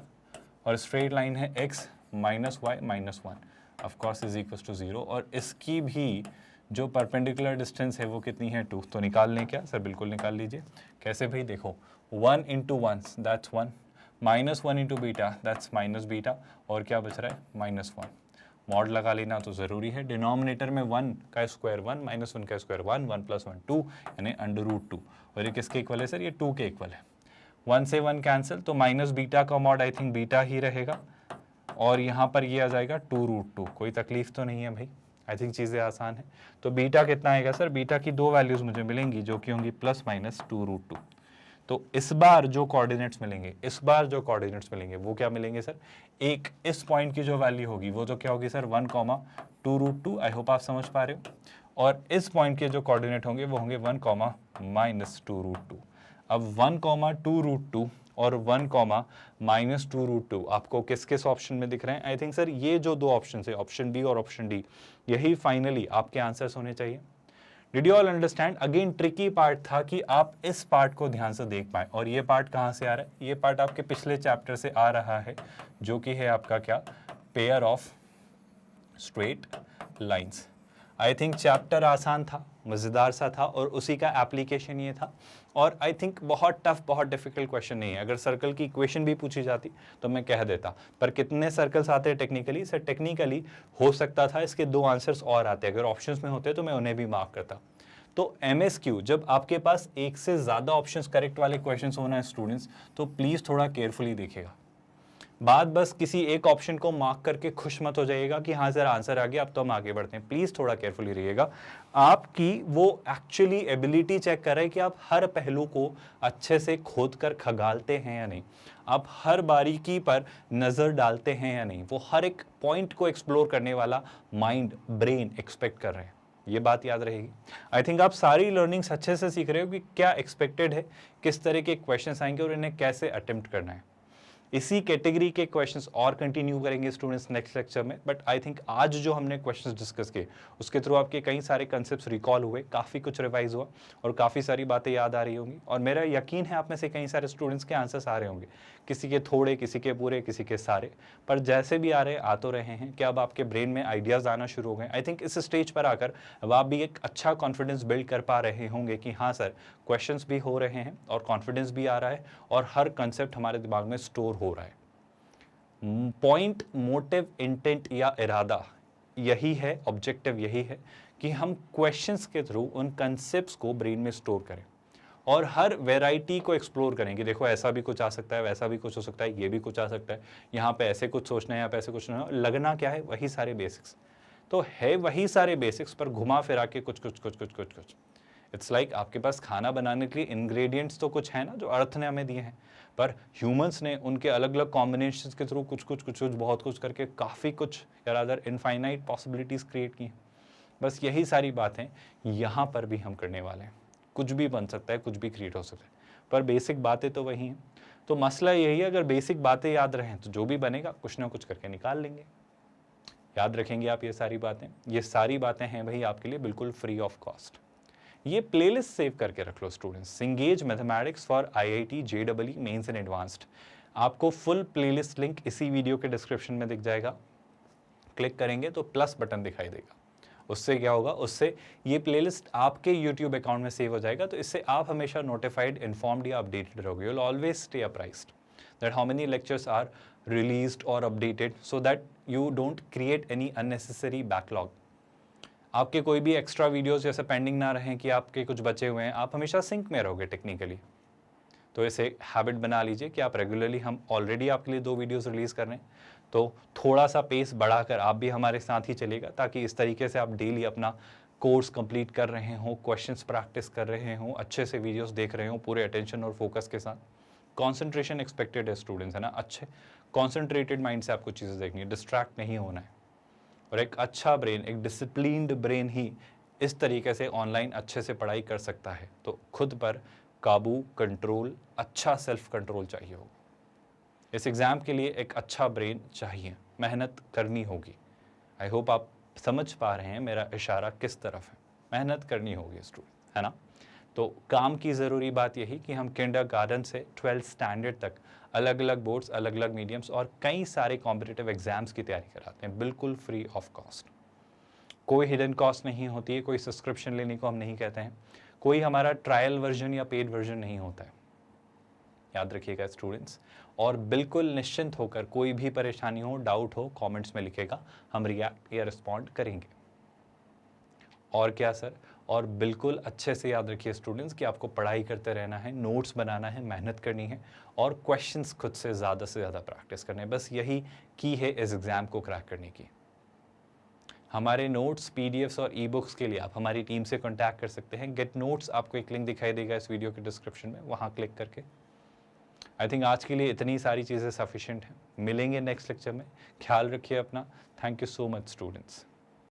और स्ट्रेट लाइन है x - y - 1 of course is equal to 0, और इसकी भी जो परपेंडिकुलर डिस्टेंस है वो कितनी है 2। तो निकाल लें क्या सर, बिल्कुल निकाल लीजिए। कैसे भाई, देखो 1 × 1 दैट्स 1, -1 × बीटा दैट्स -बीटा, और क्या बच रहा है -1। मॉड लगा लेना तो ज़रूरी है। डिनोमिनेटर में 1 का स्क्वायर 1, -1 का स्क्वायर 1, 1 + 1 2, यानी √2। और ये किसके इक्वल है सर, ये 2 के इक्वल है। 1 से 1 कैंसिल, तो -बीटा का मॉड आई थिंक बीटा ही रहेगा, और यहाँ पर ये आ जाएगा 2√2। कोई तकलीफ तो नहीं है भाई, आई थिंक चीज़ें आसान है। तो बीटा कितना आएगा सर, बीटा की 2 वैल्यूज़ मुझे मिलेंगी जो कि होंगी +-2√2। तो इस बार जो कोऑर्डिनेट्स मिलेंगे, इस बार जो कोऑर्डिनेट्स मिलेंगे वो क्या मिलेंगे सर, एक इस पॉइंट की जो वैल्यू होगी वो तो क्या होगी सर 1, 2√2। आई होप आप समझ पा रहे हो। और इस पॉइंट के जो कोऑर्डिनेट होंगे वो होंगे 1, -2√2। अब 1, 2√2 और 1, -2√2 आपको किस किस ऑप्शन में दिख रहे हैं? आई थिंक सर ये जो दो ऑप्शन है, ऑप्शन बी और ऑप्शन डी, यही फाइनली आपके आंसर्स होने चाहिए। Did you all understand? Again tricky part था कि आप इस पार्ट को ध्यान से देख पाए। और ये पार्ट कहाँ से आ रहा है? ये पार्ट आपके पिछले चैप्टर से आ रहा है, जो कि है आपका क्या, pair of straight lines. I think chapter आसान था, मज़ेदार सा था, और उसी का एप्लीकेशन ये था। और आई थिंक बहुत टफ, बहुत डिफिकल्ट क्वेश्चन नहीं है। अगर सर्कल की इक्वेशन भी पूछी जाती तो मैं कह देता, पर कितने सर्कल्स आते हैं टेक्निकली? सर टेक्निकली हो सकता था इसके 2 आंसर्स और आते, अगर ऑप्शंस में होते तो मैं उन्हें भी मार्क करता। तो MSQ, जब आपके पास एक से ज़्यादा ऑप्शंस करेक्ट वाले क्वेश्चंस होना है स्टूडेंट्स, तो प्लीज़ थोड़ा केयरफुली देखिएगा। बात बस किसी एक ऑप्शन को मार्क करके खुश मत हो जाइएगा कि हाँ सर आंसर आ गया, अब तो हम आगे बढ़ते हैं। प्लीज़ थोड़ा केयरफुली रहिएगा। आपकी वो एक्चुअली एबिलिटी चेक कर रहे हैं कि आप हर पहलू को अच्छे से खोद कर खगालते हैं या नहीं, आप हर बारीकी पर नज़र डालते हैं या नहीं, वो हर एक पॉइंट को एक्सप्लोर करने वाला माइंड, ब्रेन एक्सपेक्ट कर रहे हैं। ये बात याद रहेगी। आई थिंक आप सारी लर्निंग्स अच्छे से सीख रहे हो कि क्या एक्सपेक्टेड है, किस तरह के क्वेश्चंस आएंगे और इन्हें कैसे अटेम्प्ट करना है। इसी कैटेगरी के क्वेश्चंस और कंटिन्यू करेंगे स्टूडेंट्स नेक्स्ट लेक्चर में। बट आई थिंक आज जो हमने क्वेश्चंस डिस्कस किए उसके थ्रू आपके कई सारे कंसेप्ट्स रिकॉल हुए, काफ़ी कुछ रिवाइज हुआ और काफ़ी सारी बातें याद आ रही होंगी। और मेरा यकीन है आप में से कई सारे स्टूडेंट्स के आंसर्स आ रहे होंगे, किसी के थोड़े, किसी के पूरे, किसी के सारे, पर जैसे भी आ रहे आ तो रहे हैं कि अब आपके ब्रेन में आइडियाज़ आना शुरू हो गए। आई थिंक इस स्टेज पर आकर अब आप भी एक अच्छा कॉन्फिडेंस बिल्ड कर पा रहे होंगे कि हाँ सर क्वेश्चंस भी हो रहे हैं और कॉन्फिडेंस भी आ रहा है और हर कंसेप्ट हमारे दिमाग में स्टोर हो रहा है। पॉइंट, मोटिव, इंटेंट या इरादा यही है, ऑब्जेक्टिव यही है कि हम क्वेश्चंस के थ्रू उन कंसेप्ट्स को ब्रेन में स्टोर करें और हर वैरायटी को एक्सप्लोर करें कि देखो ऐसा भी कुछ आ सकता है, वैसा भी कुछ हो सकता है, ये भी कुछ आ सकता है, यहाँ पे ऐसे कुछ सोचना है, यहाँ पे ऐसे कुछ ना, लगना क्या है, वही सारे बेसिक्स तो है, वही सारे बेसिक्स पर घुमा फिरा के कुछ कुछ कुछ कुछ कुछ कुछ। इट्स लाइक आपके पास खाना बनाने के लिए इंग्रेडिएंट्स तो कुछ है ना जो अर्थ ने हमें दिए हैं, पर ह्यूमंस ने उनके अलग अलग कॉम्बिनेशंस के थ्रू कुछ कुछ कुछ कुछ बहुत कुछ करके काफ़ी कुछ या रादर इनफाइनाइट पॉसिबिलिटीज़ क्रिएट की हैं। बस यही सारी बातें यहाँ पर भी हम करने वाले हैं। कुछ भी बन सकता है, कुछ भी क्रिएट हो सकता है, पर बेसिक बातें तो वही हैं। तो मसला यही है, अगर बेसिक बातें याद रहें तो जो भी बनेगा कुछ ना कुछ करके निकाल लेंगे। याद रखेंगे आप ये सारी बातें हैं भाई आपके लिए बिल्कुल फ्री ऑफ कॉस्ट। ये प्लेलिस्ट सेव करके रख लो स्टूडेंट्स, सिंगेज mathematics for IIT JEE mains and advanced. आपको फुल प्लेलिस्ट लिंक इसी वीडियो के डिस्क्रिप्शन में दिख जाएगा, क्लिक करेंगे तो प्लस बटन दिखाई देगा। उससे क्या होगा, उससे ये प्लेलिस्ट आपके YouTube अकाउंट में सेव हो जाएगा, तो इससे आप हमेशा नोटिफाइड, इन्फॉर्म्ड या अपडेटेड रहोगे। You'll always stay apprised that how many lectures are released or updated so that you don't create any unnecessary backlog। आपके कोई भी एक्स्ट्रा वीडियोस जैसे पेंडिंग ना रहें कि आपके कुछ बचे हुए हैं, आप हमेशा सिंक में रहोगे टेक्निकली। तो इसे हैबिट बना लीजिए कि आप रेगुलरली, हम ऑलरेडी आपके लिए 2 वीडियोस रिलीज़ कर रहे हैं, तो थोड़ा सा पेस बढ़ाकर आप भी हमारे साथ ही चलेगा, ताकि इस तरीके से आप डेली अपना कोर्स कंप्लीट कर रहे हों, क्वेश्चंस प्रैक्टिस कर रहे हों, अच्छे से वीडियोस देख रहे हों पूरे अटेंशन और फोकस के साथ। कॉन्सेंट्रेशन एक्सपेक्टेड है स्टूडेंट्स, है ना, अच्छे कॉन्सेंट्रेटेड माइंड से आपको चीज़ें देखनी है, डिस्ट्रैक्ट नहीं होना है। और एक अच्छा ब्रेन, एक डिसिप्लिन्ड ब्रेन ही इस तरीके से ऑनलाइन अच्छे से पढ़ाई कर सकता है। तो खुद पर काबू, कंट्रोल, अच्छा सेल्फ कंट्रोल चाहिए होगा। इस एग्ज़ाम के लिए एक अच्छा ब्रेन चाहिए, मेहनत करनी होगी। आई होप आप समझ पा रहे हैं मेरा इशारा किस तरफ है। मेहनत करनी होगी स्टूडेंट, है ना। तो काम की ज़रूरी बात यही कि हम किंडरगार्टन से 12th स्टैंडर्ड तक अलग अलग बोर्ड्स, अलग अलग मीडियम्स और कई सारे कॉम्पिटिटिव एग्जाम्स की तैयारी कराते हैं, बिल्कुल फ्री ऑफ कॉस्ट। कोई हिडन कॉस्ट नहीं होती है, कोई सब्सक्रिप्शन लेने को हम नहीं कहते हैं, कोई हमारा ट्रायल वर्जन या पेड वर्जन नहीं होता है। याद रखिएगा स्टूडेंट्स, और बिल्कुल निश्चिंत होकर, कोई भी परेशानी हो, डाउट हो, कमेंट्स में लिखेगा, हम रिएक्ट या रिस्पॉन्ड करेंगे। और क्या सर, और बिल्कुल अच्छे से याद रखिए स्टूडेंट्स कि आपको पढ़ाई करते रहना है, नोट्स बनाना है, मेहनत करनी है और क्वेश्चंस खुद से ज़्यादा प्रैक्टिस करने हैं। बस यही की है इस एग्ज़ाम को क्रैक करने की। हमारे नोट्स, PDFs और ई-बुक्स के लिए आप हमारी टीम से कॉन्टैक्ट कर सकते हैं। गेट नोट्स, आपको एक लिंक दिखाई देगा इस वीडियो के डिस्क्रिप्शन में, वहाँ क्लिक करके। आई थिंक आज के लिए इतनी सारी चीज़ें सफिशिएंट हैं। मिलेंगे नेक्स्ट लेक्चर में, ख्याल रखिए अपना। Thank you so much students.